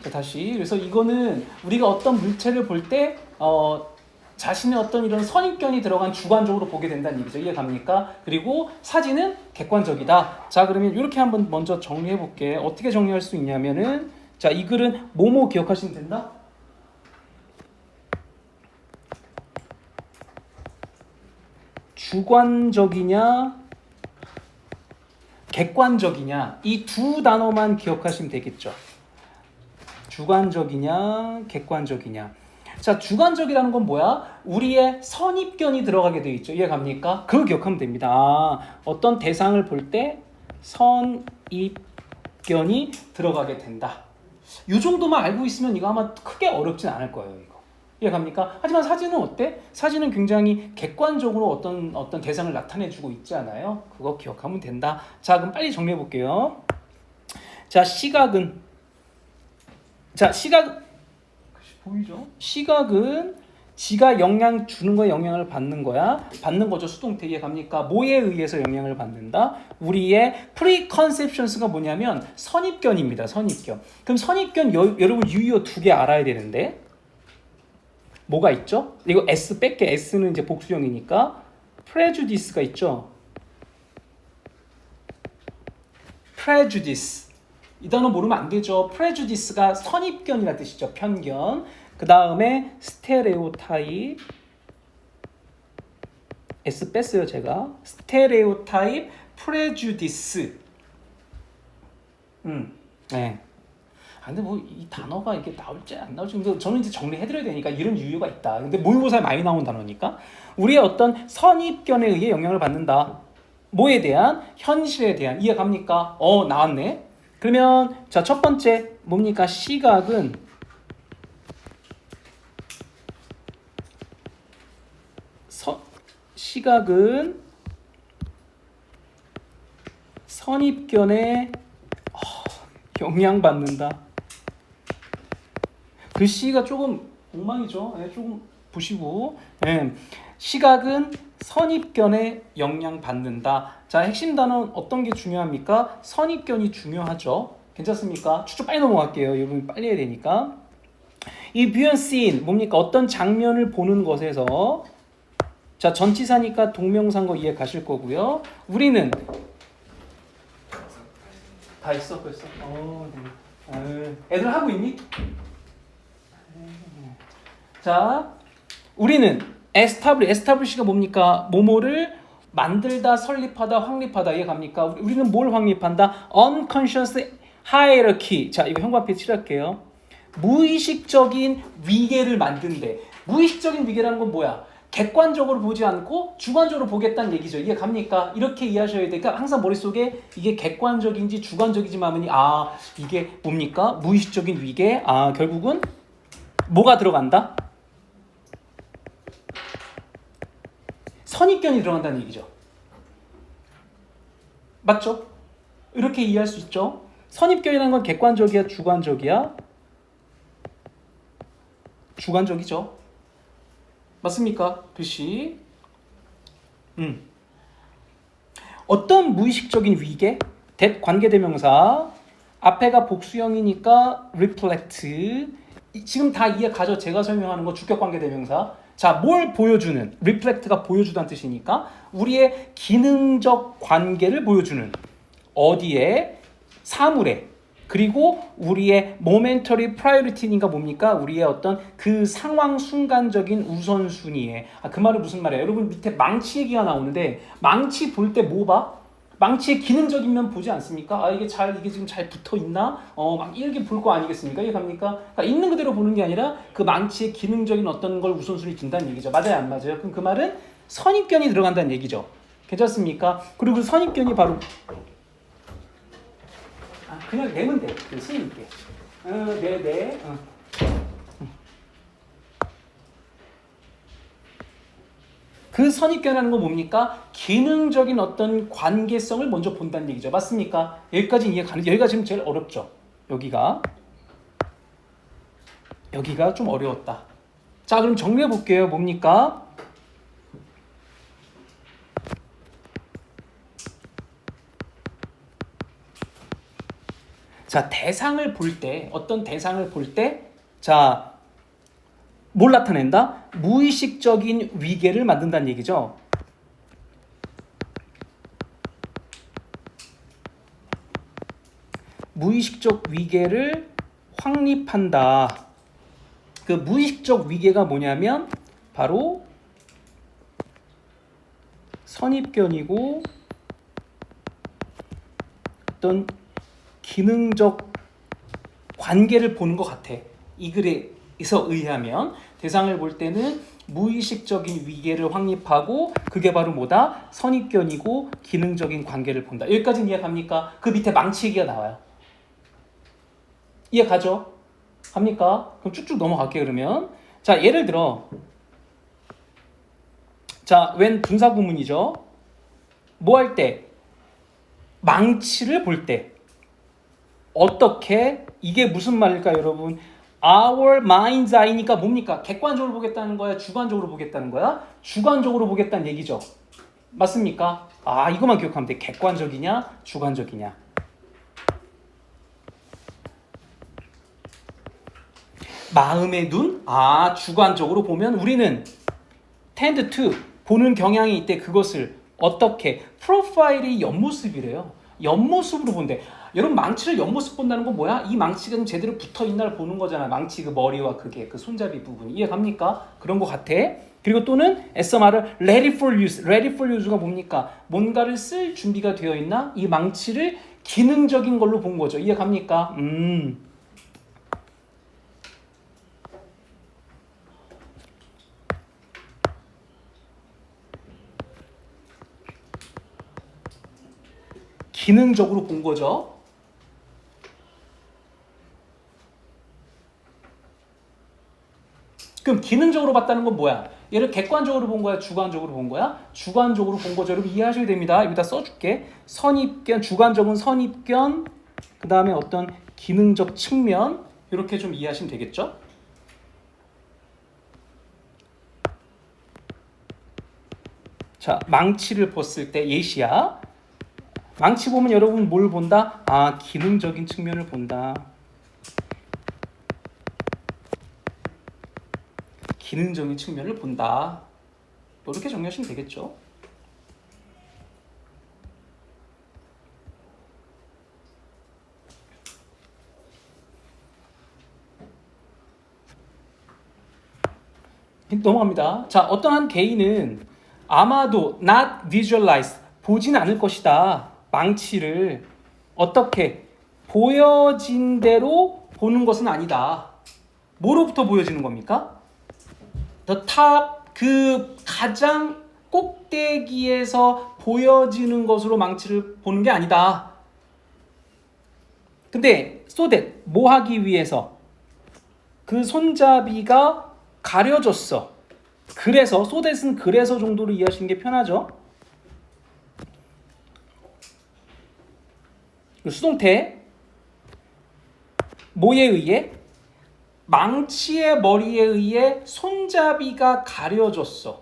자, 다시. 그래서 이거는 우리가 어떤 물체를 볼 때 자신의 어떤 이런 선입견이 들어간 주관적으로 보게 된다는 얘기죠. 이해 갑니까? 그리고 사진은 객관적이다. 자, 그러면 이렇게 한번 먼저 정리해 볼게. 어떻게 정리할 수 있냐면은, 자, 이 글은 뭐뭐 기억하시면 된다? 주관적이냐 객관적이냐, 이 두 단어만 기억하시면 되겠죠. 주관적이냐 객관적이냐. 자, 주관적이라는 건 뭐야? 우리의 선입견이 들어가게 돼 있죠. 이해 갑니까? 그거 기억하면 됩니다. 어떤 대상을 볼 때 선입견이 들어가게 된다. 이 정도만 알고 있으면 이거 아마 크게 어렵진 않을 거예요. 이거 이해 갑니까? 하지만 사진은 어때? 사진은 굉장히 객관적으로 어떤 대상을 나타내주고 있지 않아요? 그거 기억하면 된다. 자, 그럼 빨리 정리해 볼게요. 자, 시각은 보이죠? 시각은 지가 영향 주는 거에 영향을 받는 거야. 받는 거죠. 수동태. 이해 갑니까? 뭐에 의해서 영향을 받는다? 우리의 preconceptions가 뭐냐면 선입견입니다. 선입견. 그럼 선입견 여러분 유의어 두 개 알아야 되는데 뭐가 있죠? 이거 S 뺄게. S는 이제 복수형이니까 prejudice가 있죠. prejudice. 이 단어 모르면 안 되죠. prejudice가 선입견이라는 뜻이죠. 편견. 그 다음에 스테레오타입. S 뺐어요, 제가. 스테레오타입, prejudice. 네. 근데 뭐 이 단어가 이게 나올지 안 나올지, 근데 저는 이제 정리해드려야 되니까 이런 유효가 있다. 근데 모의고사에 많이 나온 단어니까 우리의 어떤 선입견에 의해 영향을 받는다. 뭐에 대한? 현실에 대한. 이해 갑니까? 나왔네. 그러면 자, 첫 번째 뭡니까? 시각은 시각은 선입견에 영향받는다. 글씨가 조금 엉망이죠. 조금 보시고. 시각은 선입견에 영향받는다. 자, 핵심 단어는 어떤 게 중요합니까? 선입견이 중요하죠. 괜찮습니까? 추측 빨리 넘어갈게요. 여러분 빨리 해야 되니까. 이 viewing scene 뭡니까? 어떤 장면을 보는 것에서, 자, 전치사니까 동명사인 이해 가실 거고요. 우리는 다 있어 벌써. 네. 애들 하고 있니? 자, 우리는 establish가 뭡니까? 뭐뭐를 만들다, 설립하다, 확립하다. 이해 갑니까? 우리는 뭘 확립한다? unconscious hierarchy. 자, 이거 형광펜 칠할게요. 무의식적인 위계를 만든대. 무의식적인 위계라는 건 뭐야? 객관적으로 보지 않고 주관적으로 보겠다는 얘기죠. 이해 갑니까? 이렇게 이해하셔야 되니까 항상 머릿속에 이게 객관적인지 주관적인지 하면 이게 뭡니까? 무의식적인 위계. 결국은 뭐가 들어간다? 선입견이 들어간다는 얘기죠. 맞죠? 이렇게 이해할 수 있죠? 선입견이라는 건 객관적이야, 주관적이야? 주관적이죠. 맞습니까? 글씨. 어떤 무의식적인 위계? 관계대명사. 앞에가 복수형이니까 reflect. 지금 다 이해 가죠? 제가 설명하는 거 주격관계대명사. 자, 뭘 보여주는? reflect가 보여주다는 뜻이니까 우리의 기능적 관계를 보여주는. 어디에? 사물에. 그리고 우리의 momentary priority니까 뭡니까? 우리의 어떤 그 상황 순간적인 우선순위에. 그 말은 무슨 말이에요? 여러분 밑에 망치 얘기가 나오는데 망치 볼 때 뭐 봐? 망치의 기능적인 면 보지 않습니까? 이게 지금 잘 붙어 있나? 막 이렇게 볼 거 아니겠습니까? 이해 갑니까? 그러니까 있는 그대로 보는 게 아니라 그 망치의 기능적인 어떤 걸 우선순위 둔다는 얘기죠. 맞아요, 안 맞아요? 그럼 그 말은 선입견이 들어간다는 얘기죠. 괜찮습니까? 그리고 선입견이 바로 그냥 내면 돼. 스님께. 네. 그 선입견이라는 건 뭡니까? 기능적인 어떤 관계성을 먼저 본다는 얘기죠. 맞습니까? 여기까지 이해 가는, 여기가 지금 제일 어렵죠. 여기가 좀 어려웠다. 자, 그럼 정리해 볼게요. 뭡니까? 자, 대상을 볼 때, 어떤 대상을 볼 때, 자, 뭘 나타낸다? 무의식적인 위계를 만든다는 얘기죠. 무의식적 위계를 확립한다. 그 무의식적 위계가 뭐냐면 바로 선입견이고 어떤 기능적 관계를 보는 것 같아. 이 글에서 의하면 대상을 볼 때는 무의식적인 위계를 확립하고 그게 바로 뭐다? 선입견이고 기능적인 관계를 본다. 여기까지는 이해갑니까? 그 밑에 망치 얘기가 나와요. 이해가죠? 갑니까? 그럼 쭉쭉 넘어갈게요. 그러면 자, 예를 들어 자, 웬 분사구문이죠. 뭐 할 때? 망치를 볼 때 어떻게? 이게 무슨 말일까요, 여러분? Our mind's eye니까 뭡니까? 객관적으로 보겠다는 거야? 주관적으로 보겠다는 거야? 주관적으로 보겠다는 얘기죠. 맞습니까? 아, 이것만 기억하면 돼. 객관적이냐? 주관적이냐? 마음의 눈? 아, 주관적으로 보면 우리는 tend to 보는 경향이 있대. 그것을 어떻게? 프로파일이 옆모습이래요. 옆모습으로 본대. 여러분, 망치를 옆모습 본다는 건 뭐야? 이 망치가 좀 제대로 붙어있나를 보는 거잖아. 망치 그 머리와 그게 그 손잡이 부분. 이해갑니까? 그런 거 같아. 그리고 또는 SMR을 ready for use. ready for use가 뭡니까? 뭔가를 쓸 준비가 되어 있나? 이 망치를 기능적인 걸로 본 거죠. 이해갑니까? 기능적으로 본 거죠. 그럼 기능적으로 봤다는 건 뭐야? 얘를 객관적으로 본 거야? 주관적으로 본 거야? 주관적으로 본 거죠. 여러분 이해하셔야 됩니다. 여기다 써줄게. 선입견, 주관적은 선입견, 그 다음에 어떤 기능적 측면, 이렇게 좀 이해하시면 되겠죠? 자, 망치를 봤을 때 예시야. 망치 보면 여러분 뭘 본다? 아, 기능적인 측면을 본다. 기능적인 측면을 본다. 이렇게 정리하시면 되겠죠. 넘어갑니다. 자, 어떤 한 개인은 아마도 not visualize 보진 않을 것이다. 망치를 어떻게 보여진 대로 보는 것은 아니다. 뭐로부터 보여지는 겁니까? The top 그 가장 꼭대기에서 보여지는 것으로 망치를 보는 게 아니다. 근데 so that 뭐 하기 위해서 그 손잡이가 가려졌어. 그래서 so that은 그래서 정도로 이해하시는 게 편하죠. 수동태 뭐에 의해? 망치의 머리에 의해 손잡이가 가려졌어.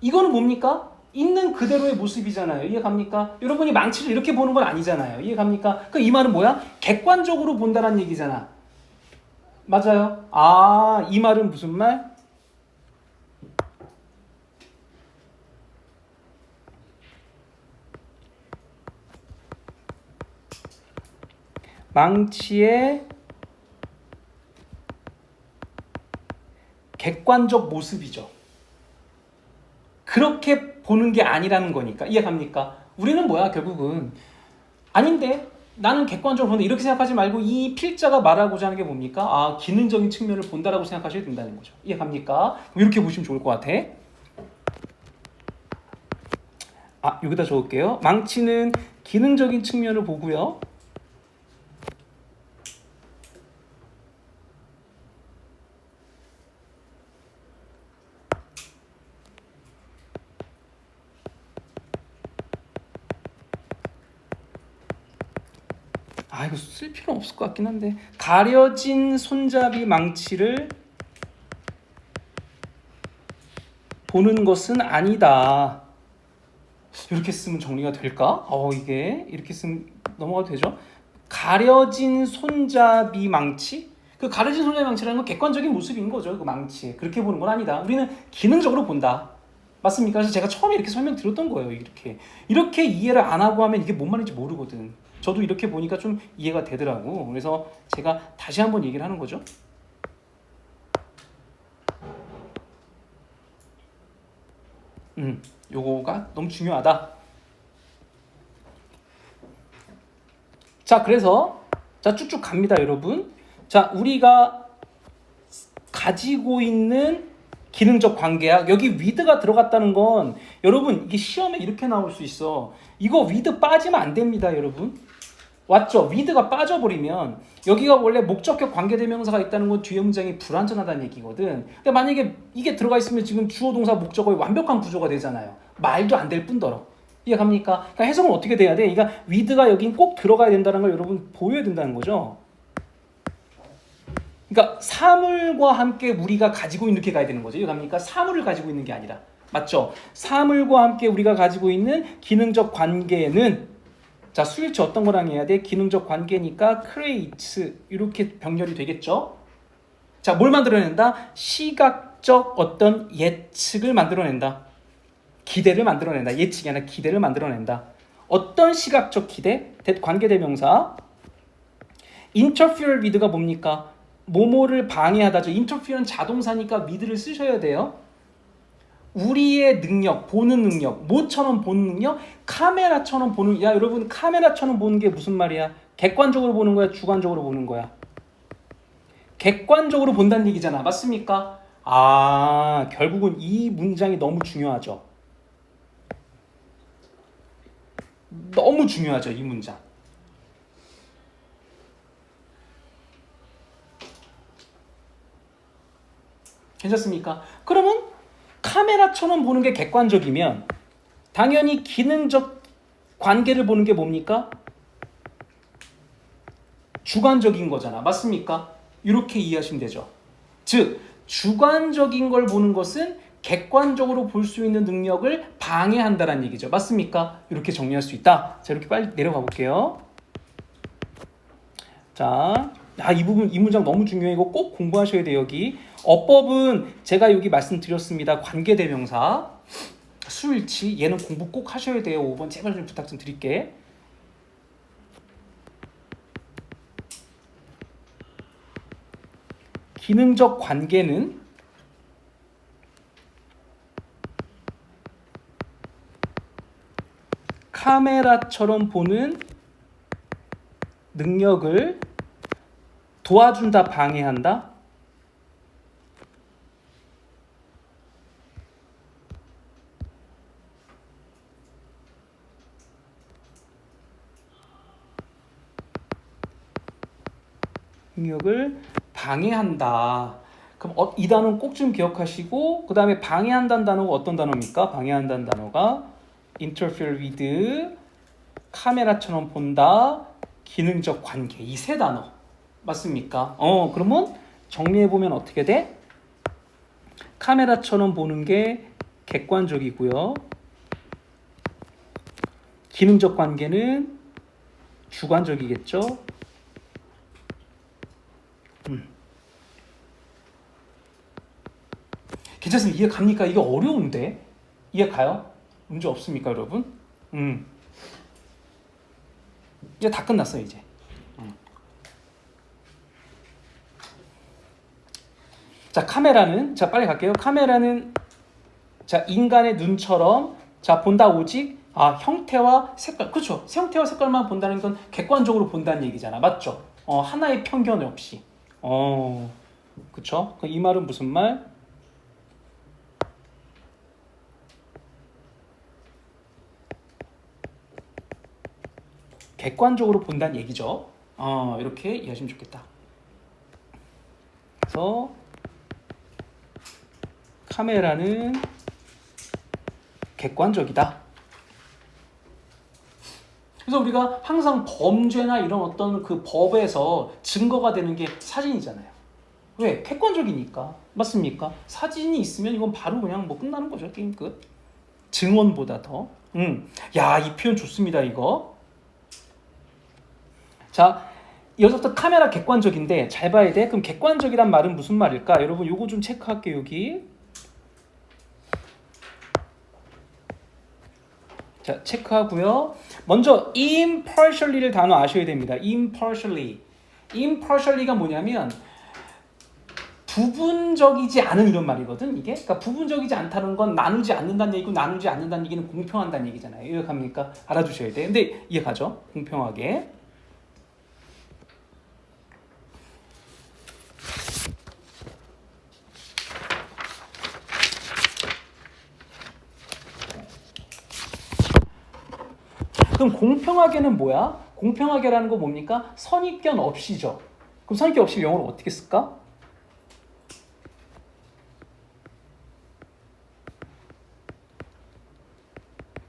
이거는 뭡니까? 있는 그대로의 모습이잖아요. 이해갑니까? 여러분이 망치를 이렇게 보는 건 아니잖아요. 이해갑니까? 그럼 이 말은 뭐야? 객관적으로 본다는 얘기잖아. 맞아요? 아, 이 말은 무슨 말? 망치의 객관적 모습이죠. 그렇게 보는 게 아니라는 거니까. 이해갑니까? 우리는 뭐야 결국은 아닌데 나는 객관적으로 본다 이렇게 생각하지 말고 이 필자가 말하고자 하는 게 뭡니까? 아, 기능적인 측면을 본다라고 생각하셔야 된다는 거죠. 이해갑니까? 이렇게 보시면 좋을 것 같아. 아, 여기다 적을게요. 망치는 기능적인 측면을 보고요. 아, 이거 쓸 필요 없을 것 같긴 한데 가려진 손잡이 망치를 보는 것은 아니다. 이렇게 쓰면 정리가 될까? 이게 이렇게 쓰면 넘어가도 되죠? 가려진 손잡이 망치? 그 가려진 손잡이 망치라는 건 객관적인 모습인 거죠. 그 망치. 그렇게 보는 건 아니다. 우리는 기능적으로 본다. 맞습니까? 그래서 제가 처음에 이렇게 설명드렸던 거예요. 이렇게 이해를 안 하고 하면 이게 뭔 말인지 모르거든. 저도 이렇게 보니까 좀 이해가 되더라고. 그래서 제가 다시 한번 얘기를 하는 거죠. 요거가 너무 중요하다. 자, 그래서 자 쭉쭉 갑니다, 여러분. 자, 우리가 가지고 있는 기능적 관계야. 여기 with가 들어갔다는 건 여러분 이게 시험에 이렇게 나올 수 있어. 이거 with 빠지면 안 됩니다, 여러분. 왔죠? with가 빠져버리면 여기가 원래 목적격 관계대명사가 있다는 건 뒤에 문장이 불완전하다는 얘기거든. 근데 만약에 이게 들어가 있으면 지금 주어 동사 목적어의 완벽한 구조가 되잖아요. 말도 안 될 뿐더러. 이해갑니까? 그러니까 해석은 어떻게 돼야 돼? 그러니까 with가 여긴 꼭 들어가야 된다는 걸 여러분 보여야 된다는 거죠. 그러니까 사물과 함께 우리가 가지고 있는 게 가야 되는 거죠. 이해갑니까? 사물을 가지고 있는 게 아니라. 맞죠? 사물과 함께 우리가 가지고 있는 기능적 관계는 자, 수일치 어떤 거랑 해야 돼? 기능적 관계니까 create 이렇게 병렬이 되겠죠? 자, 뭘 만들어낸다? 시각적 어떤 예측을 만들어낸다. 기대를 만들어낸다. 예측이 아니라 기대를 만들어낸다. 어떤 시각적 기대? 관계대명사. interfere with가 뭡니까? 뭐뭐를 방해하다죠. interfere는 자동사니까 with를 쓰셔야 돼요. 우리의 능력, 보는 능력, 뭐처럼 보는 능력? 카메라처럼 보는. 야, 여러분, 카메라처럼 보는 게 무슨 말이야? 객관적으로 보는 거야? 주관적으로 보는 거야? 객관적으로 본다는 얘기잖아. 맞습니까? 아, 결국은 이 문장이 너무 중요하죠. 너무 중요하죠, 이 문장. 괜찮습니까? 그러면 카메라처럼 보는 게 객관적이면 당연히 기능적 관계를 보는 게 뭡니까? 주관적인 거잖아. 맞습니까? 이렇게 이해하시면 되죠. 즉, 주관적인 걸 보는 것은 객관적으로 볼 수 있는 능력을 방해한다는 얘기죠. 맞습니까? 이렇게 정리할 수 있다. 자, 이렇게 빨리 내려가 볼게요. 자, 이 부분, 이 문장 너무 중요해. 이거 꼭 공부하셔야 돼요. 여기 어법은 제가 여기 말씀드렸습니다. 관계대명사, 수일치, 얘는 공부 꼭 하셔야 돼요. 5번 제발 좀 부탁 좀 드릴게. 기능적 관계는 카메라처럼 보는 능력을 도와준다, 방해한다? 능력을 방해한다. 그럼 이 단어는 꼭 좀 기억하시고, 그 다음에 방해한다는 단어가 어떤 단어입니까? 방해한다는 단어가 interfere with, 카메라처럼 본다, 기능적 관계. 이 세 단어. 맞습니까? 그러면 정리해보면 어떻게 돼? 카메라처럼 보는 게 객관적이고요. 기능적 관계는 주관적이겠죠. 괜찮습니다. 이해 갑니까? 이게 어려운데? 이해 가요? 문제 없습니까, 여러분? 이제 다 끝났어요, 이제. 자, 카메라는, 자, 빨리 갈게요. 카메라는, 자, 인간의 눈처럼, 자, 본다 오직, 형태와 색깔. 그렇죠. 형태와 색깔만 본다는 건 객관적으로 본다는 얘기잖아. 맞죠? 하나의 편견 없이. 그렇죠? 이 말은 무슨 말? 객관적으로 본다는 얘기죠. 이렇게 이해하시면 좋겠다. 그래서 카메라는 객관적이다. 그래서 우리가 항상 범죄나 이런 어떤 그 법에서 증거가 되는 게 사진이잖아요. 왜? 객관적이니까. 맞습니까? 사진이 있으면 이건 바로 그냥 뭐 끝나는 거죠. 게임 끝. 증언보다 더. 야, 이 표현 좋습니다, 이거. 자, 여기서부터 카메라 객관적인데 잘 봐야 돼. 그럼 객관적이란 말은 무슨 말일까? 여러분 요거 좀 체크할게요. 여기. 자, 체크하고요. 먼저 impartially를 단어 아셔야 됩니다. impartially. impartially가 뭐냐면 부분적이지 않은 이런 말이거든. 이게. 그러니까 부분적이지 않다는 건 나누지 않는다는 얘기고 나누지 않는다는 얘기는 공평한다는 얘기잖아요. 이해갑니까? 알아두셔야 돼. 근데 이해가죠? 공평하게. 그럼 공평하게는 뭐야? 공평하게라는 거 뭡니까? 선입견 없이죠. 그럼 선입견 없이 영어로 어떻게 쓸까?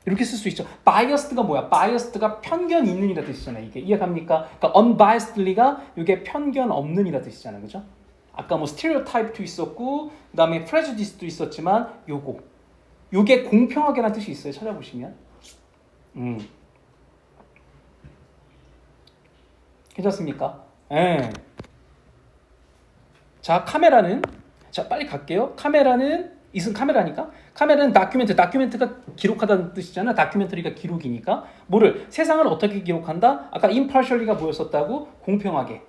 이렇게 쓸 수 있죠. biased가 뭐야? biased가 편견 있는이라 뜻이잖아요. 이게 이해갑니까? 그러니까 unbiasedly가 이게 편견 없는이라 뜻이잖아요. 그죠? 아까 뭐 stereotype도 있었고 그다음에 prejudice도 있었지만 요게 공평하게라는 뜻이 있어요. 찾아보시면. 괜찮습니까? 예. 자, 카메라는 자, 빨리 갈게요. 카메라는 이승 카메라니까. 카메라는 다큐멘트가 기록하다는 뜻이잖아. 다큐멘터리가 기록이니까. 뭐를 세상을 어떻게 기록한다? 아까 impartially가 뭐였었다고? 공평하게.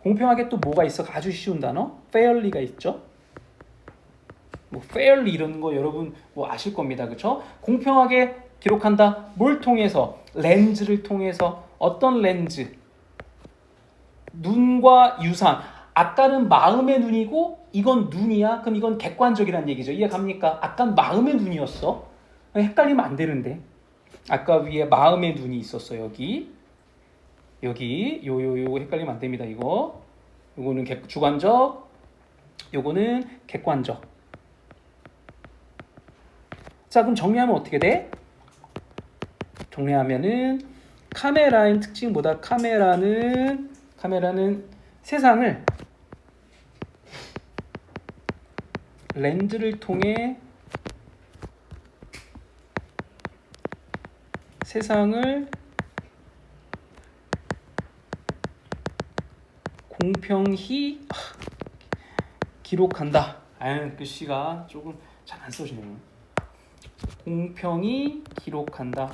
공평하게 또 뭐가 있어? 아주 쉬운 단어. fairly가 있죠. 뭐 fairly 이런 거 여러분 뭐 아실 겁니다. 그렇죠? 공평하게 기록한다. 뭘 통해서? 렌즈를 통해서. 어떤 렌즈? 눈과 유사한. 아까는 마음의 눈이고 이건 눈이야. 그럼 이건 객관적이라는 얘기죠. 이해갑니까? 아까는 마음의 눈이었어. 헷갈리면 안 되는데. 아까 위에 마음의 눈이 있었어. 여기 요 헷갈리면 안 됩니다. 요거는 주관적, 요거는 객관적. 자, 그럼 정리하면 어떻게 돼? 정리하면은 카메라의 특징보다 카메라는 세상을 렌즈를 통해 세상을 공평히 기록한다. 글씨가 조금 잘 안 써지네요. 공평히 기록한다.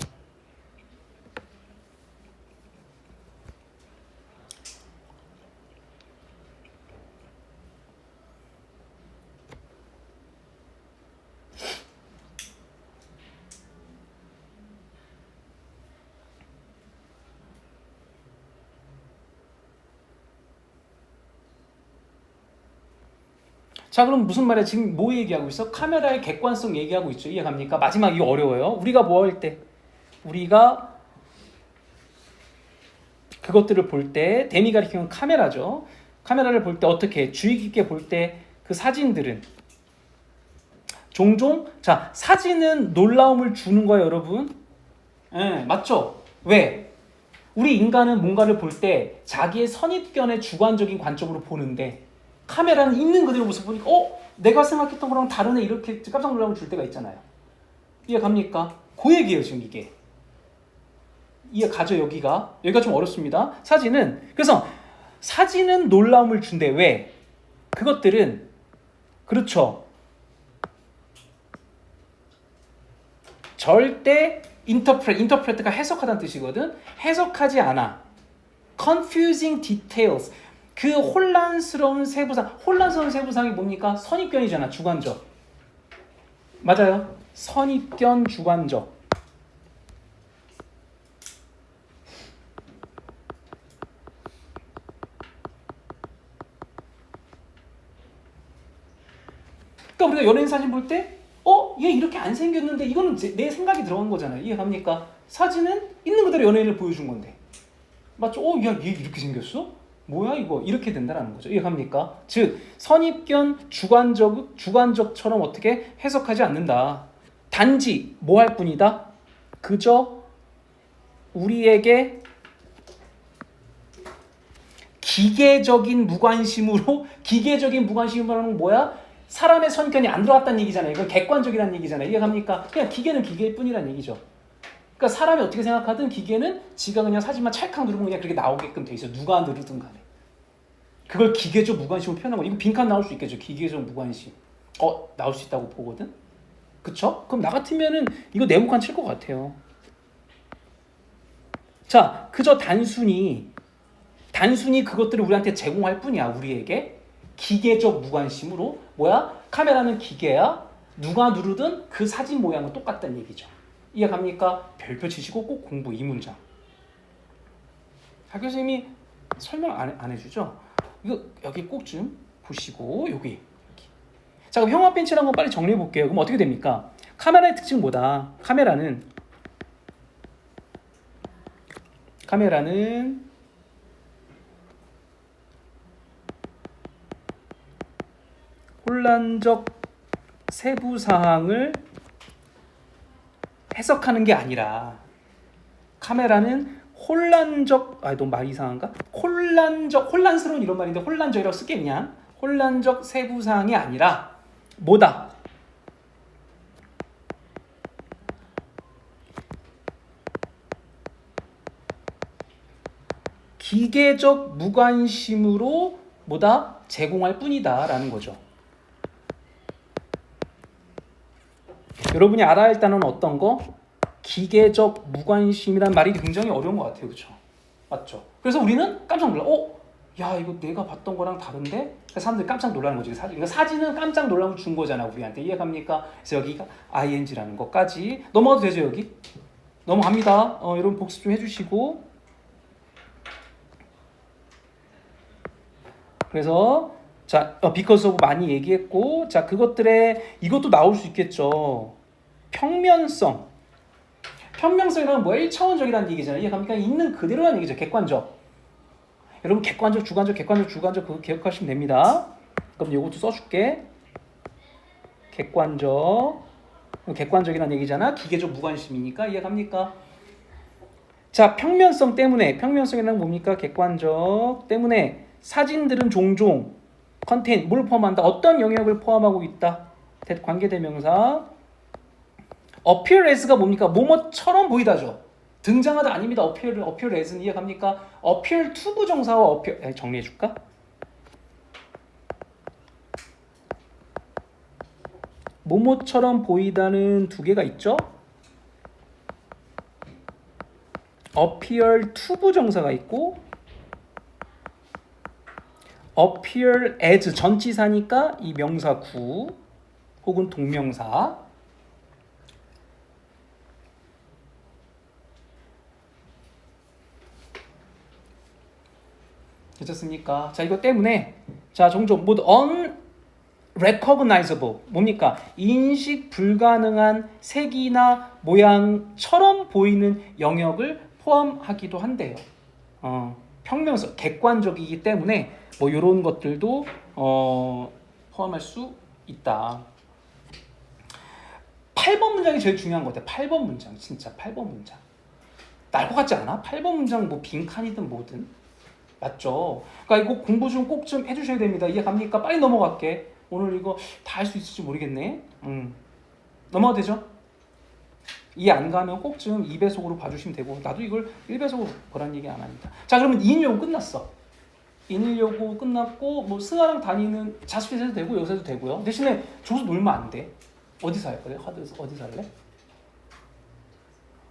자, 그럼 무슨 말이야? 지금 뭐 얘기하고 있어? 카메라의 객관성 얘기하고 있죠. 이해갑니까? 마지막 이거 어려워요. 우리가 뭐 할 때? 우리가 그것들을 볼 때, 데미 가리키는 카메라죠. 카메라를 볼 때 어떻게 주의 깊게 볼 때 그 사진들은 종종 자, 사진은 놀라움을 주는 거예요, 여러분. 맞죠? 왜? 우리 인간은 뭔가를 볼 때 자기의 선입견의 주관적인 관점으로 보는데 카메라는 있는 그대로 모습 보니까 내가 생각했던 거랑 다르네 이렇게 깜짝 놀라움을 줄 때가 있잖아요. 이해갑니까? 그 얘기예요 지금 이게. 이해가죠? 여기가 좀 어렵습니다. 그래서 사진은 놀라움을 준대. 왜? 그것들은 그렇죠. 절대 interpret가 해석하다는 뜻이거든. 해석하지 않아. confusing details. 그 혼란스러운 세부상이 뭡니까? 선입견이잖아. 주관적. 맞아요. 선입견 주관적. 그러니까 우리가 연예인 사진 볼 때 얘 이렇게 안 생겼는데 이거는 내 생각이 들어간 거잖아요. 이해갑니까? 사진은 있는 그대로 연예인을 보여준 건데. 맞죠? 야, 얘 이렇게 생겼어? 뭐야 이거? 이렇게 된다는 거죠. 이해갑니까? 즉 선입견 주관적처럼 어떻게 해석하지 않는다. 단지 뭐 할 뿐이다. 그저 우리에게 기계적인 무관심으로 하는 뭐야? 사람의 선입견이 안 들어갔다는 얘기잖아요. 이건 객관적이라는 얘기잖아요. 이해갑니까? 그냥 기계는 기계일 뿐이라는 얘기죠. 그러니까 그러니까 사람이 어떻게 생각하든 기계는 지가 그냥 사진만 찰칵 누르면 그냥 그렇게 나오게끔 돼 있어. 누가 누르든 간에. 그걸 기계적 무관심으로 표현한 거. 이거 빈칸 나올 수 있겠죠. 기계적 무관심. 나올 수 있다고 보거든. 그쵸? 그럼 나 같으면은 이거 네모칸 칠 것 같아요. 자, 그저 단순히 그것들을 우리한테 제공할 뿐이야. 우리에게 기계적 무관심으로. 뭐야? 카메라는 기계야. 누가 누르든 그 사진 모양은 똑같다는 얘기죠. 이해갑니까? 별표 치시고 꼭 공부 이 문장. 학 교수님이 설명 안 해주죠? 이거 여기 꼭 좀 보시고 여기. 자, 그럼 형아 벤치라는 거 빨리 정리해 볼게요. 그럼 어떻게 됩니까? 카메라의 특징은 뭐다? 카메라는 혼란적 세부 사항을 해석하는 게 아니라 카메라는 너무 말이 이상한가? 혼란스러운 이런 말인데 혼란적이라고 쓸게 그냥. 혼란적 세부 사항이 아니라 뭐다? 기계적 무관심으로 뭐다? 제공할 뿐이다 라는 거죠. 여러분이 알아야 할 단어는 어떤 거? 기계적 무관심이란 말이 굉장히 어려운 것 같아요. 그렇죠? 맞죠? 그래서 우리는 깜짝 놀라. 야, 이거 내가 봤던 거랑 다른데? 사람들이 깜짝 놀라는 거지. 그러니까 사진은 깜짝 놀람을 준 거잖아, 우리한테. 이해갑니까? 그래서 여기가 ing라는 것까지. 넘어가도 되죠, 여기? 넘어갑니다. 여러분 복습 좀 해주시고. 그래서 자, because of 많이 얘기했고, 자, 이것도 나올 수 있겠죠. 평면성이란 뭐야? 1차원적이라는 얘기잖아요. 이해갑니까? 있는 그대로라는 얘기죠. 객관적. 여러분 객관적, 주관적 그거 기억하시면 됩니다. 그럼 이것도 써줄게. 객관적이라는 얘기잖아. 기계적 무관심이니까. 이해갑니까? 자, 평면성이라는 뭡니까? 객관적 때문에 사진들은 종종 뭘 포함한다? 어떤 영역을 포함하고 있다? 관계대명사. appear as가 뭡니까? 뭐뭐처럼 보이다죠. 등장하다 아닙니다. appear as는 이해갑니까? appear to 부정사와 정리해줄까? 뭐뭐처럼 보이다는 두 개가 있죠. appear to 부정사가 있고 appear as 전치사니까 이 명사 구 혹은 동명사. 괜찮습니까? 자, 이거 때문에 자, 종종 모두 unrecognizable 뭡니까? 인식 불가능한 색이나 모양처럼 보이는 영역을 포함하기도 한대요. 평면성 객관적이기 때문에 뭐 이런 것들도 포함할 수 있다. 8번 문장이 제일 중요한 것 같아. 8번 문장 진짜 8번 문장. 날 것 같지 않아? 8번 문장 뭐 빈칸이든 뭐든. 맞죠? 그러니까 이거 공부 좀 꼭 좀 해주셔야 됩니다. 이해갑니까? 빨리 넘어갈게. 오늘 이거 다 할 수 있을지 모르겠네. 넘어가도 되죠? 이해 안 가면 꼭 좀 2배속으로 봐주시면 되고 나도 이걸 1배속으로 보라는 얘기 안 합니다. 자, 그러면 인일요구 끝났어. 인일요구 끝났고 뭐 승아랑 다니는 자습실에도 되고 여기서도 되고요. 대신에 저기서 놀면 안 돼. 어디서 할 거야? 어디서 할래?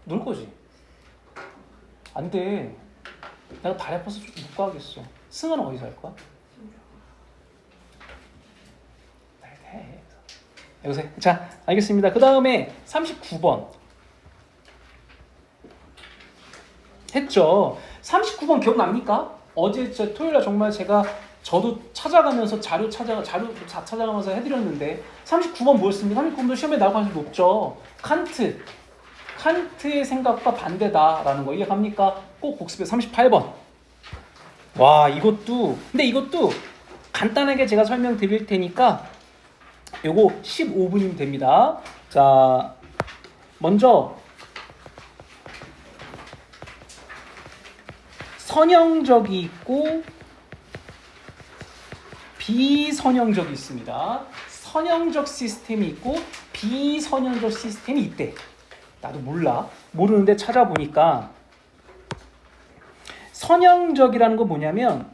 놀 거지? 안 돼. 내가 다리 아파서 못 가겠어. 승아는 어디서 할 거야? 네. 여보세요? 자, 알겠습니다. 그 다음에 39번 했죠. 39번 기억납니까? 어제 토요일날 정말 저도 찾아가면서 자료 찾아가면서 해드렸는데 39번 뭐였습니까? 39번도 시험에 나올 가능성이 높죠. 칸트의 생각과 반대다라는 거 이해갑니까? 꼭 복습해. 38번. 와, 근데 이것도 간단하게 제가 설명드릴 테니까 요거 15분이면 됩니다. 자, 먼저 선형적이 있고 비선형적이 있습니다. 선형적 시스템이 있고 비선형적 시스템이 있대. 나도 몰라. 모르는데 찾아보니까 선형적이라는 거 뭐냐면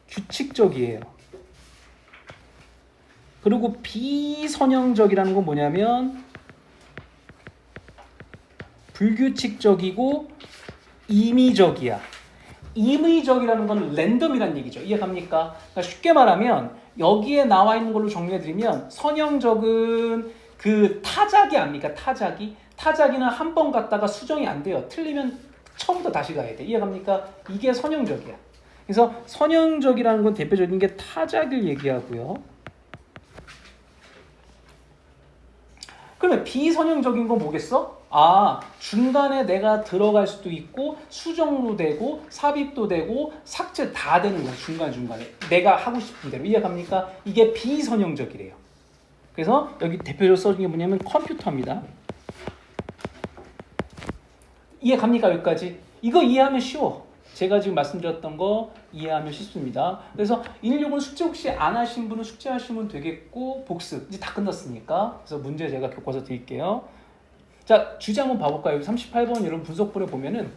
규칙적이에요. 그리고 비선형적이라는 건 뭐냐면 불규칙적이고 임의적이야. 임의적이라는 건 랜덤이란 얘기죠. 이해갑니까? 그러니까 쉽게 말하면 여기에 나와 있는 걸로 정리해드리면 선형적은 그 타자기 아닙니까? 타자기는 한 번 갔다가 수정이 안 돼요. 틀리면 처음부터 다시 가야 돼. 이해갑니까? 이게 선형적이야. 그래서 선형적이라는 건 대표적인 게 타자기를 얘기하고요. 그러면 비선형적인 건 뭐겠어? 중간에 내가 들어갈 수도 있고 수정도 되고 삽입도 되고 삭제 다 되는 거야. 중간중간에 내가 하고 싶은 대로. 이해갑니까? 이게 비선형적이래요. 그래서 여기 대표적으로 써준 게 뭐냐면 컴퓨터입니다. 이해갑니까? 여기까지? 이거 이해하면 쉬워. 제가 지금 말씀드렸던 거 이해하면 쉽습니다. 그래서 116은 숙제 혹시 안 하신 분은 숙제하시면 되겠고 복습 이제 다 끝났으니까. 그래서 문제 제가 교과서 드릴게요. 자, 주제 한번 봐볼까요? 여기 38번 여러분 분석본에 보면은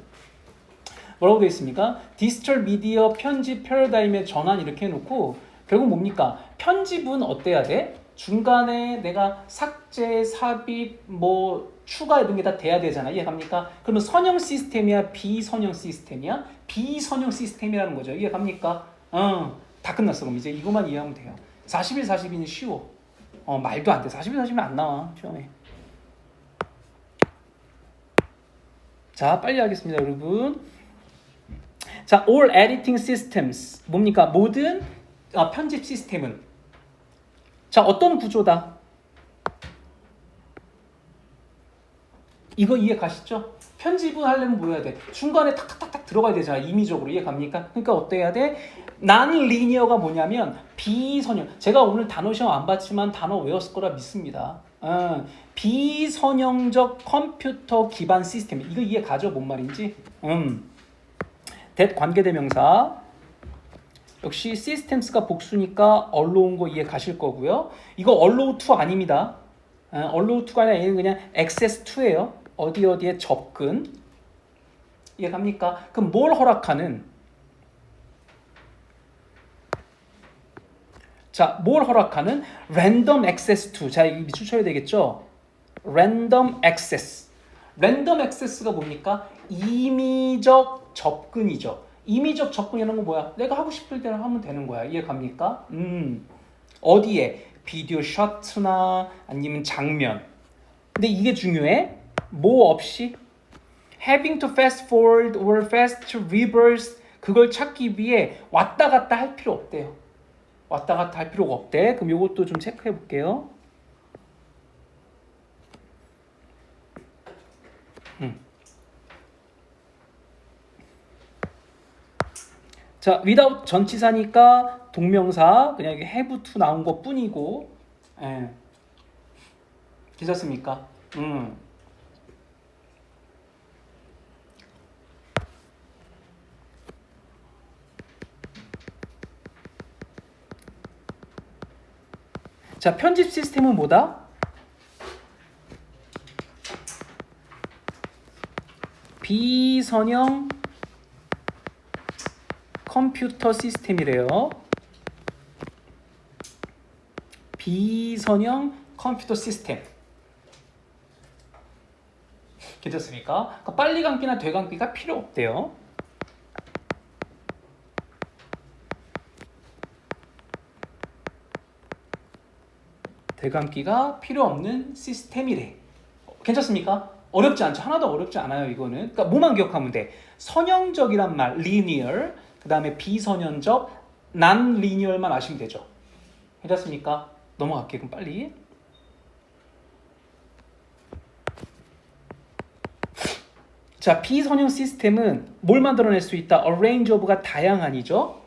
뭐라고 되어 있습니까? 디지털 미디어 편집 패러다임의 전환 이렇게 해놓고 결국 뭡니까? 편집은 어때야 돼? 중간에 내가 삭제, 삽입, 뭐 추가 이런 게 다 돼야 되잖아. 이해갑니까? 그러면 선형 시스템이야? 비선형 시스템이야? 비선형 시스템이라는 거죠. 이해갑니까? 다 끝났어. 그럼 이제 이것만 이해하면 돼요. 41, 42는 쉬워. 말도 안 돼. 41, 42는 안 나와. 시험에. 자, 빨리 하겠습니다, 여러분. 자, all editing systems. 뭡니까? 모든 편집 시스템은. 자, 어떤 구조다? 이거 이해 가시죠? 편집을 하려면 뭐 해야 돼? 중간에 탁탁탁탁 들어가야 되잖아. 임의적으로. 이해 갑니까? 그러니까 어때야 돼? non-linear가 뭐냐면 비선형. 제가 오늘 단어 시험 안 봤지만 단어 외웠을 거라 믿습니다. 비선형적 컴퓨터 기반 시스템. 이거 이해 가죠? 뭔 말인지? that 관계대명사. 역시 systems가 복수니까 allow 거 이해 가실 거고요. 이거 allow to 아닙니다. allow to가 아니라 얘는 그냥 access to예요. 어디에 접근. 이해 갑니까? 그럼 뭘 허락하는? 자, 뭘 허락하는? random access to. 자, 이거 밑줄 쳐야 되겠죠? random access. random access가 뭡니까? 임의적 접근이죠. 임의적 접근이라는 건 뭐야? 내가 하고 싶을 대로 하면 되는 거야. 이해 갑니까? 어디에? 비디오 셔츠나 아니면 장면. 근데 이게 중요해. 뭐 없이? having to fast forward or fast reverse 그걸 찾기 위해 왔다 갔다 할 필요 없대요. 왔다 갔다 할 필요가 없대. 그럼 이것도 좀 체크해 볼게요. 자, without 전치사니까 동명사 그냥 have to 나온 것 뿐이고, 괜찮습니까? 자, 편집 시스템은 뭐다? 비선형 컴퓨터 시스템이래요. 비선형 컴퓨터 시스템. 괜찮습니까? 그러니까 빨리 감기나 되감기가 필요 없대요. 되감기가 필요 없는 시스템이래. 괜찮습니까? 어렵지 않죠? 하나도 어렵지 않아요, 이거는. 그러니까 뭐만 기억하면 돼? 선형적이란 말, linear. 그 다음에 비선형적, non-linear만 아시면 되죠. 괜찮습니까? 넘어갈게요, 그럼 빨리. 자, 비선형 시스템은 뭘 만들어낼 수 있다? arrange of가 다양한이죠.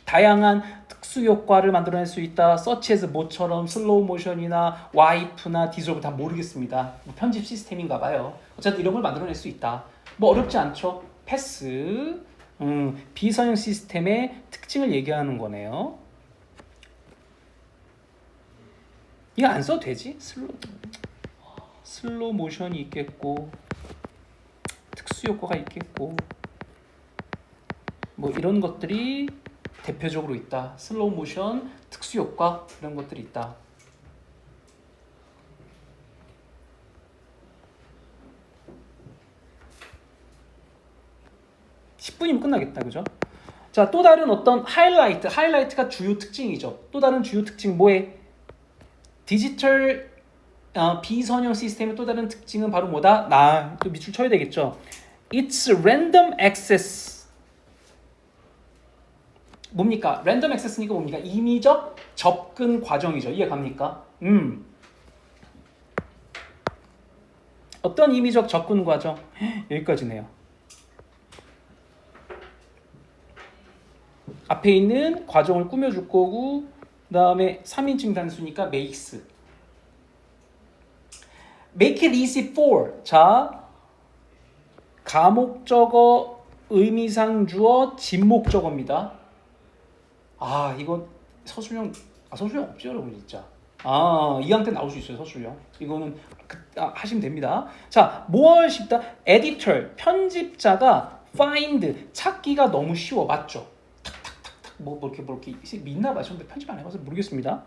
다양한 특수 효과를 만들어낼 수 있다. such as 뭐처럼 슬로우 모션이나 와이프나 디졸브 다 모르겠습니다. 뭐 편집 시스템인가 봐요. 어쨌든 이런 걸 만들어낼 수 있다. 뭐 어렵지 않죠? 패스. 비선형 시스템의 특징을 얘기하는 거네요. 이거 안 써도 되지? 슬로우 모션이 있겠고 특수 효과가 있겠고 뭐 이런 것들이 대표적으로 있다. 슬로우 모션, 특수 효과 이런 것들이 있다. (10분이면) 끝나겠다. 그죠? 자, 또 다른 어떤 하이라이트가 주요 특징이죠. 또 다른 주요 특징 뭐에? 디지털 비선형 시스템의 또 다른 특징은 바로 뭐다? 또 밑줄 쳐야 되겠죠. It's random access. 뭡니까? 랜덤 액세스니까 뭡니까? 임의적 접근 과정이죠. 이해 갑니까? 어떤 임의적 접근 과정? 여기까지네요. 앞에 있는 과정을 꾸며줄 거고 그 다음에 3인칭 단수니까 makes. Make it easy for. 자, 가목적어, 의미상 주어, 진목적어입니다. 이거 서술형 없죠 여러분 진짜. 이항 때 나올 수 있어요 서술형. 이거는 하시면 됩니다. 자, 뭘 쉽다? 에디터, 편집자가 find, 찾기가 너무 쉬워. 맞죠? 탁탁탁탁 뭐 이렇게 믿나 봐. 저는 편집 안 해봐서 모르겠습니다.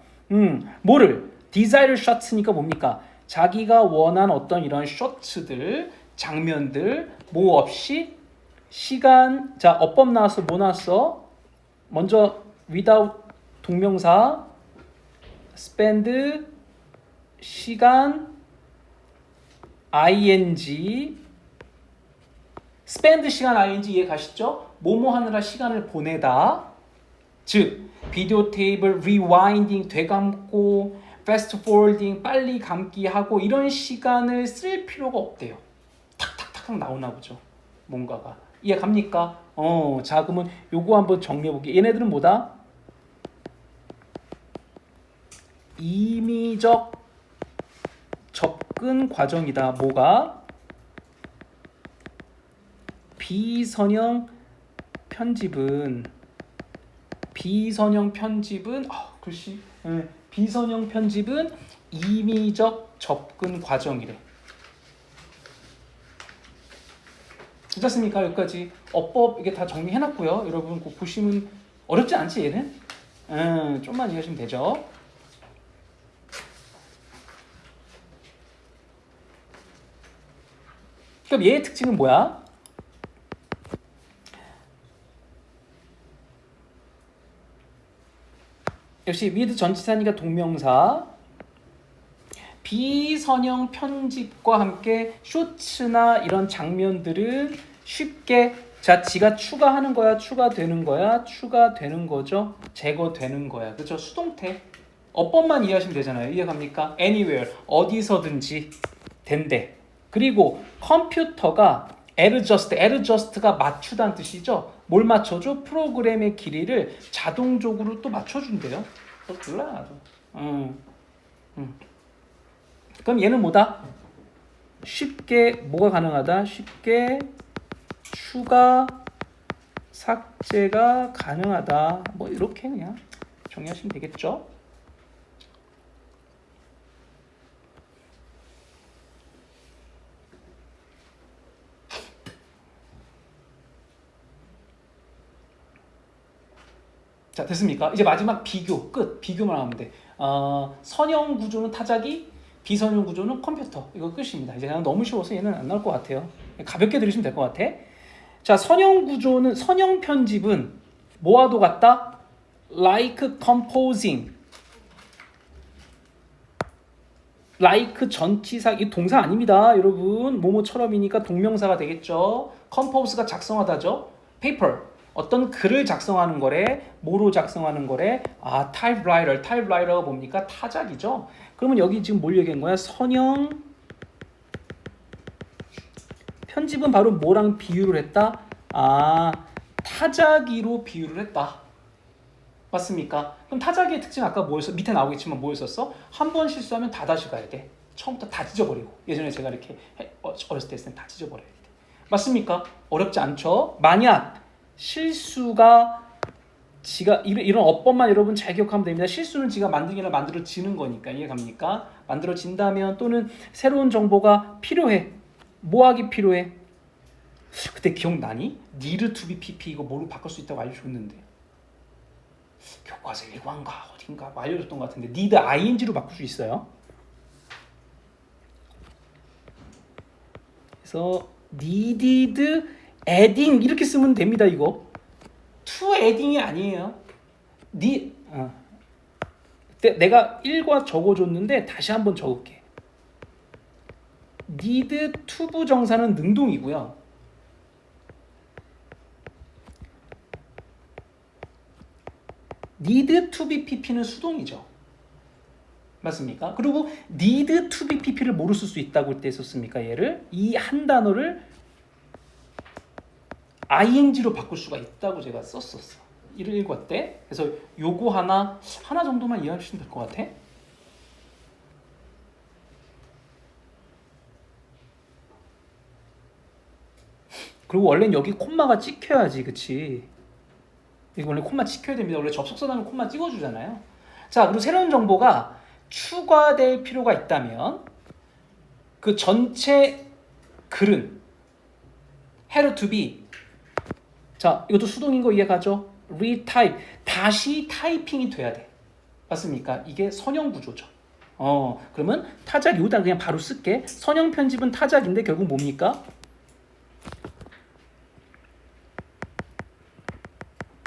뭐를? desire shots니까 뭡니까? 자기가 원한 어떤 이런 쇼츠들, 장면들 뭐 없이 시간. 자, 어법 나왔어. 뭐 나왔어? 먼저 without 동명사 spend 시간 ing spend 시간 ing 이해 가시죠? 뭐뭐 하느라 시간을 보내다. 즉 비디오 테이블 rewinding 되감고 fast forwarding 빨리 감기 하고 이런 시간을 쓸 필요가 없대요. 탁탁탁 나오나 보죠. 뭔가가. 이해 갑니까? 자, 그러면 요거 한번 정리해 볼게요. 얘네들은 뭐다? 임의적 접근 과정이다. 뭐가? 비선형 편집은 글씨. 비선형 편집은 임의적 접근 과정이래. 괜찮습니까? 여기까지 어법 이게 다 정리해놨고요. 여러분 꼭 보시면 어렵지 않지 얘는? 좀만 이해하시면 되죠. 그럼 얘의 특징은 뭐야? 역시 with 전치사니까 동명사. 비선형 편집과 함께 쇼츠나 이런 장면들은 쉽게 지가 추가하는 거야, 추가되는 거야, 추가되는 거죠, 제거되는 거야. 그렇죠? 수동태. 어법만 이해하시면 되잖아요. 이해 갑니까? anywhere, 어디서든지 된대. 그리고 컴퓨터가 adjust가 맞추다는 뜻이죠. 뭘 맞춰줘? 프로그램의 길이를 자동적으로 또 맞춰준대요. 몰라 나도. 그럼 얘는 뭐다? 쉽게 뭐가 가능하다? 쉽게 추가 삭제가 가능하다. 뭐 이렇게 그냥 정리하시면 되겠죠. 자, 됐습니까? 이제 마지막 비교 끝. 비교만 하면 돼. 선형 구조는 타자기, 비선형 구조는 컴퓨터. 이거 끝입니다. 이제 그냥 너무 쉬워서 얘는 안 나올 것 같아요. 가볍게 들으시면 될 것 같아. 자, 선형 구조는, 선형 편집은 뭐와도 같다? like composing. like 전치사, 이 동사 아닙니다. 여러분, 뭐뭐처럼이니까 동명사가 되겠죠. compose가 작성하다죠. paper. 어떤 글을 작성하는 거래. 뭐로 작성하는 거래? 타입라이터가 뭡니까? 타자기죠. 그러면 여기 지금 뭘 얘기한 거야? 선형 편집은 바로 뭐랑 비유를 했다? 타자기로 비유를 했다. 맞습니까? 그럼 타자기의 특징 아까 뭐였어? 밑에 나오겠지만 뭐였었어? 한 번 실수하면 다 다시 가야 돼. 처음부터 다 찢어버리고. 예전에 제가 이렇게 어렸을 때 했을 때 다 찢어버려야 돼. 맞습니까? 어렵지 않죠? 만약 실수가 지가 이런 어법만 여러분 잘 기억하면 됩니다. 실수는 지가 만들기나 만들어지는 거니까 이해갑니까? 만들어진다면 또는 새로운 정보가 필요해. 뭐 하기 필요해? 그때 기억나니? need to be pp 이거 뭐로 바꿀 수 있다고 알려줬는데 교과서 1과인가 어딘가 뭐 알려줬던 것 같은데 need ing로 바꿀 수 있어요. 그래서 needed adding 이렇게 쓰면 됩니다. 이거 to adding이 아니에요. 내가 1과 적어줬는데 다시 한번 적을게. need to 부정사는 능동이고요. need to be pp는 수동이죠. 맞습니까? 그리고 need to be pp를 뭐로 쓸 수 있다고 때 썼습니까? 얘를 이 한 단어를 ing로 바꿀 수가 있다고 제가 썼었어. 1과 때. 그래서 요거 하나 정도만 이해해 주시면 될 것 같아. 그리고 원래는 여기 콤마가 찍혀야지, 그치? 이거 원래 콤마 찍혀야 됩니다. 원래 접속사 다음에 콤마 찍어주잖아요. 자, 그리고 새로운 정보가 추가될 필요가 있다면 그 전체 글은 had to be. 자, 이것도 수동인 거 이해가죠? retype. 다시 타이핑이 돼야 돼. 맞습니까? 이게 선형 구조죠. 그러면 타작 요다 그냥 바로 쓸게. 선형 편집은 타작인데 결국 뭡니까?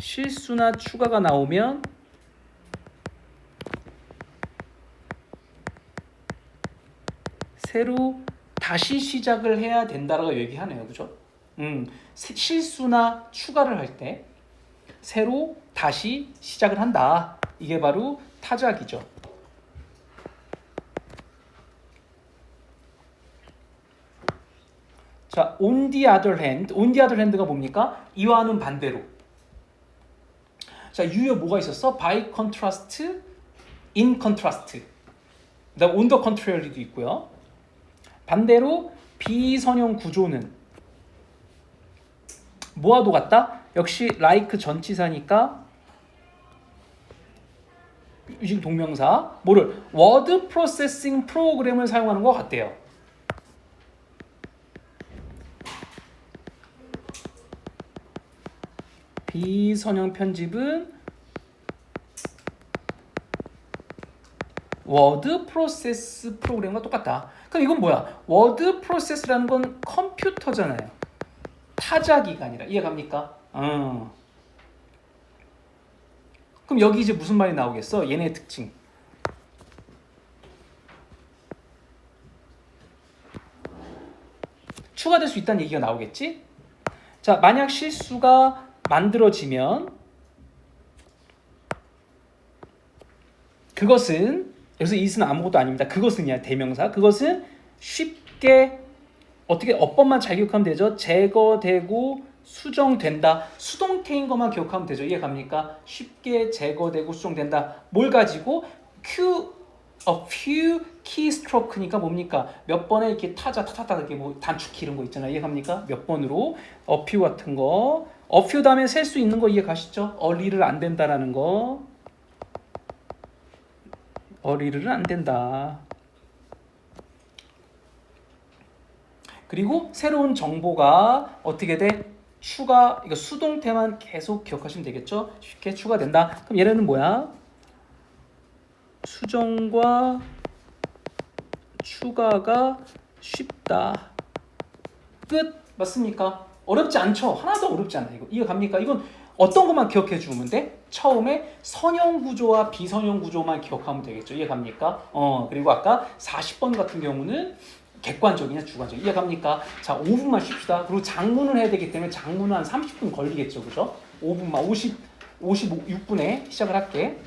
실수나 추가가 나오면 새로 다시 시작을 해야 된다라고 얘기하네요. 그죠? 실수나 추가를 할 때 새로 다시 시작을 한다. 이게 바로 타작이죠. 자, on the other hand가 뭡니까? 이와는 반대로. 자, 유효 뭐가 있었어? by contrast, in contrast. 그다음 on the contrary도 있고요. 반대로 비선형 구조는 뭐와도 같다? 역시 like 전치사니까 유식 동명사 뭐를 word processing 프로그램을 사용하는 것 같대요. 비선형 편집은 워드 프로세스 프로그램과 똑같다. 그럼 이건 뭐야? 워드 프로세스라는 건 컴퓨터잖아요. 타자기가 아니라. 이해갑니까? 그럼 여기 이제 무슨 말이 나오겠어? 얘네의 특징. 추가될 수 있다는 얘기가 나오겠지? 자, 만약 실수가 만들어지면 그것은 여기서 it은 아무것도 아닙니다. 그것은이야 대명사. 그것은 쉽게 어떻게 어법만 잘 기억하면 되죠. 제거되고 수정된다. 수동태인 것만 기억하면 되죠. 이해갑니까? 쉽게 제거되고 수정된다. 뭘 가지고? a few keystroke니까 뭡니까? 몇 번에 이렇게 타타타 이렇게 뭐 단축키 이런 거 있잖아요. 이해갑니까? 몇 번으로 a few 같은 거. a few 다음에 셀 수 있는 거 이해 가시죠? 어리를 안 된다라는 거. 어리를 안 된다. 그리고 새로운 정보가 어떻게 돼? 추가, 이거 수동태만 계속 기억하시면 되겠죠? 쉽게 추가된다. 그럼 얘네는 뭐야? 수정과 추가가 쉽다. 끝. 맞습니까? 어렵지 않죠? 하나도 어렵지 않아요. 이거 갑니까? 이건 어떤 것만 기억해 주면 돼? 처음에 선형 구조와 비선형 구조만 기억하면 되겠죠. 이해갑니까? 그리고 아까 40번 같은 경우는 객관적이냐 주관적 이해갑니까? 자, 5분만 쉽시다. 그리고 장문을 해야 되기 때문에 장문은 한 30분 걸리겠죠. 그죠? 5분만 56분에 시작을 할게.